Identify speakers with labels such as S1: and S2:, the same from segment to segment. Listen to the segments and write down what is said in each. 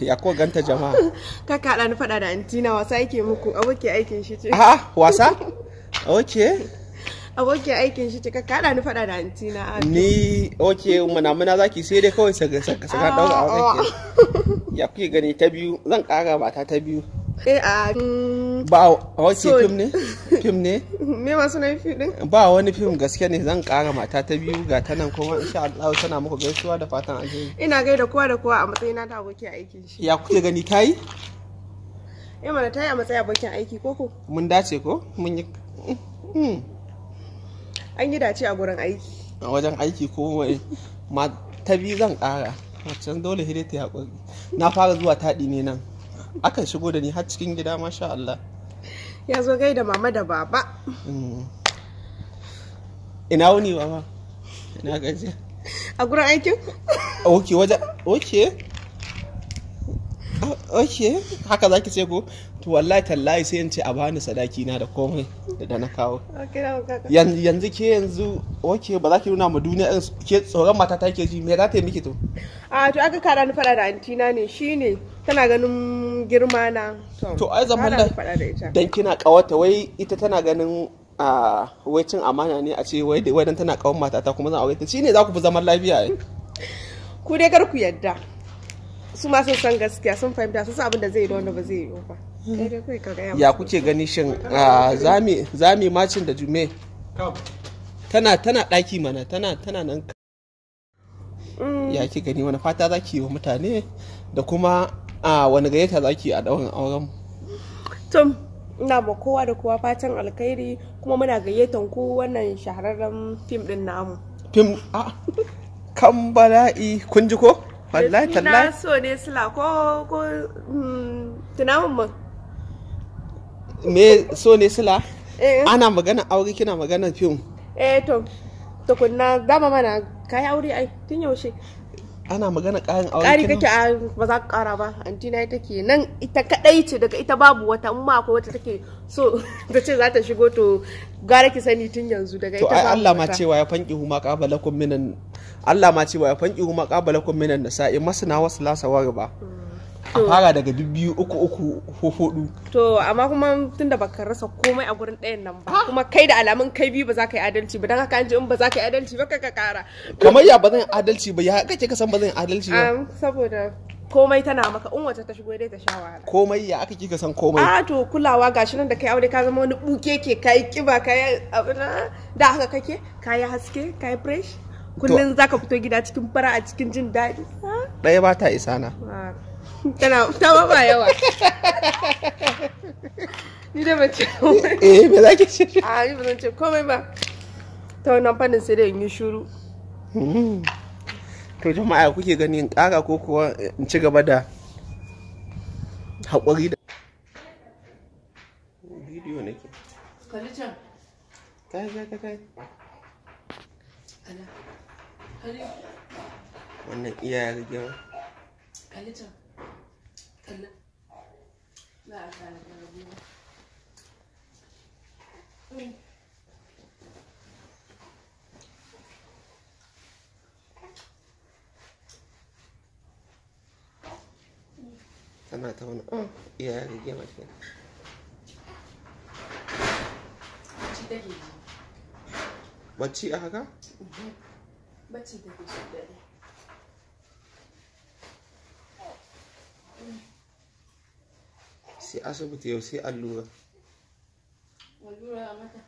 S1: Ya ko ganta jama'a.
S2: Kaka haɗa ni faɗa da antina wasa yake muku aboki aikin shi ce.
S1: A'a wasa? Okay.
S2: Aboki aikin shi ce kaka haɗa ni faɗa da antina.
S1: Ni okay muna zaki sai dai kawai saka ɗaura aure ke. Ya kuke gani ta biyu zan ƙara mata ta biyu. Ba wace fim ne? Fim ne?
S2: Me masu na fim din?
S1: Ba wani fim gaske ne zan ƙara mata ta biyu ga ta nan kuma insha Allah tana muku gaisuwa da fatan alheri.
S2: Ina gaida kowa da kowa a matsayina ta abokin aikin shi.
S1: Ya kuke gani tayi?
S2: Mana tayi a matsayin abokin aiki koko?
S1: Mun dace ko? Mun yi
S2: An yi dace a gurin aiki.
S1: A wajen aiki ko ma ta biyu zan ƙara. Wancan dole hidai ta haƙuri. Na fara zuwa taɗi ne nan. Akan shigo da ni har cikin gida masha Allah.
S2: Ya zo gaida mama da baba.
S1: Ina wuni baba? Ina gajiya.
S2: A gurin aikin?
S1: Okay wajen okay haka zaki ce ko? To wallahi tallahi sai in ce a bani sadaki na da komai da na kawo. Yanzu okay ba za ki nuna ma duniya ke tsoron mata ta ke ji me za ta yi miki to?
S2: To aka kada ni fada da antina ne shine tana ganin girma na.
S1: To ai zaman dan kina kawata wai ita tana ganin wai cin amana ne a ce wai dan tana kawon mata ta kuma zan aure ta shine za ku fi zaman lafiya
S2: ku dai kar ku yadda su ma sun san gaskiya sun fahimta sun san abin da zai yi da wanda ba zai yi ba.
S1: Ya kuke gani shin zami macin da jume tana ɗaki mana tana nan ya ke gani wani fata za ki yi wa mutane da kuma wani gayyata za ki yi a ɗaurin auren
S2: tom ina ba kowa da kowa fatan alkhairi kuma muna gayyatan ku wannan shahararren fim din namu
S1: fim Kambala'i kun ji ko wallahi tallahi
S2: na so ne sila ko tunamin mu
S1: me so ne sila ana magana aure kina magana fim
S2: to tukunna dama mana kai aure ai tun yaushe
S1: ana magana ƙarin aure
S2: ƙari kake ba za ka ƙara ba antina take nan ita kadai ce daga ita babu wata amma akwai wata take so ta ce za ta shigo to gara ki sani tun yanzu daga ita babu
S1: to ai Allah ma cewa ya fanki huma qabalakum minan Allah ma cewa ya fanki huma qabalakum minan nasa'i masna wasu lasawar ba a fara daga biyu uku hudu
S2: to amma kuma tunda baka rasa komai a gurin ɗayan nan ba kuma kai da alamun kai biyu ba za ka yi adalci ba don haka an ji in ba za ka yi adalci ba ka kara
S1: kamar ya ba zan yi adalci ba ya kake ka san ba zan yi adalci ba
S2: saboda komai tana maka in wace ta shigo dai ta sha wahala
S1: komai ya aka kika san komai
S2: to kulawa gashi nan da kai aure ka zama wani buke ke kai kiba kai da haka kake kai haske kai fresh kullun zaka fito gida cikin fara a cikin jin daɗi
S1: ɗaya ba ta isa na
S2: ta ba yawa ni da bace
S1: me zaki ce
S2: ni ba zan ce komai ba ta wannan fannin sai da in yi shiru
S1: to jama'a kuke gani in ƙara ko kuwa in ci gaba da haƙuri da bidiyo nake
S2: kalli can
S1: kai wannan iyaye rigima
S2: kalli can kalli ba a kare da rabuwa
S1: tana ta wani iyaye rigima ke bacci a haka?
S2: bacci take so dare
S1: sai asibiti yau sai allura
S2: a mata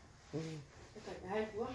S2: ta haihuwa